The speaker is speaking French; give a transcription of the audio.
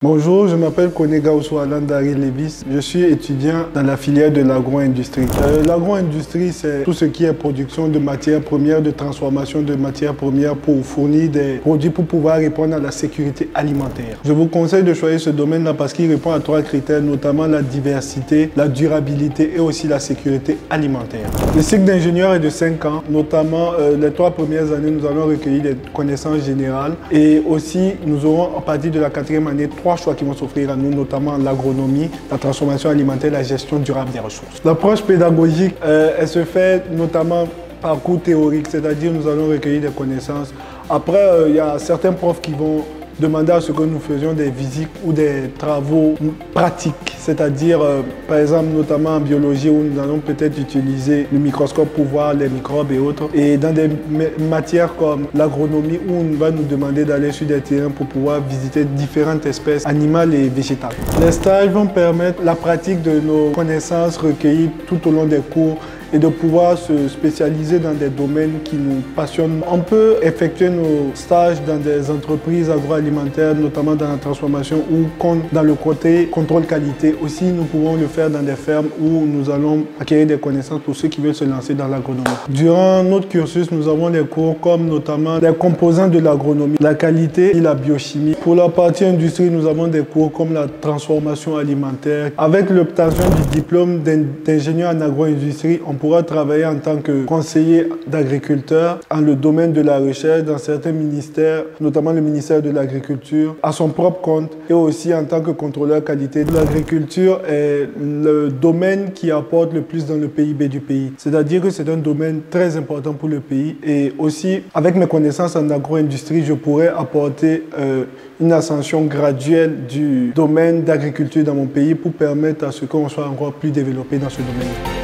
Bonjour, je m'appelle Konega Ousoualandari Levis. Je suis étudiant dans la filière de l'agro-industrie. L'agro-industrie, c'est tout ce qui est production de matières premières, de transformation de matières premières pour fournir des produits pour pouvoir répondre à la sécurité alimentaire. Je vous conseille de choisir ce domaine-là parce qu'il répond à 3 critères, notamment la diversité, la durabilité et aussi la sécurité alimentaire. Le cycle d'ingénieur est de 5 ans, notamment les 3 premières années, nous allons recueillir des connaissances générales et aussi nous aurons à partir de la 4e année 3 choix qui vont s'offrir à nous, notamment l'agronomie, la transformation alimentaire, la gestion durable des ressources. L'approche pédagogique, elle se fait notamment par cours théorique, c'est-à-dire nous allons recueillir des connaissances. Après, il y a certains profs qui vont demander à ce que nous faisions des visites ou des travaux pratiques, c'est-à-dire par exemple notamment en biologie où nous allons peut-être utiliser le microscope pour voir les microbes et autres, et dans des matières comme l'agronomie où on va nous demander d'aller sur des terrains pour pouvoir visiter différentes espèces animales et végétales. Les stages vont permettre la pratique de nos connaissances recueillies tout au long des cours et de pouvoir se spécialiser dans des domaines qui nous passionnent. On peut effectuer nos stages dans des entreprises agroalimentaires, notamment dans la transformation ou dans le côté contrôle qualité. Aussi, nous pouvons le faire dans des fermes où nous allons acquérir des connaissances pour ceux qui veulent se lancer dans l'agronomie. Durant notre cursus, nous avons des cours comme notamment les composants de l'agronomie, la qualité et la biochimie. Pour la partie industrie, nous avons des cours comme la transformation alimentaire. Avec l'obtention du diplôme d'ingénieur en agro-industrie, on pourra travailler en tant que conseiller d'agriculteur en le domaine de la recherche dans certains ministères, notamment le ministère de l'Agriculture, à son propre compte, et aussi en tant que contrôleur qualité. L'agriculture est le domaine qui apporte le plus dans le PIB du pays. C'est-à-dire que c'est un domaine très important pour le pays, et aussi avec mes connaissances en agro-industrie, je pourrais apporter une ascension graduelle du domaine d'agriculture dans mon pays pour permettre à ce qu'on soit encore plus développé dans ce domaine.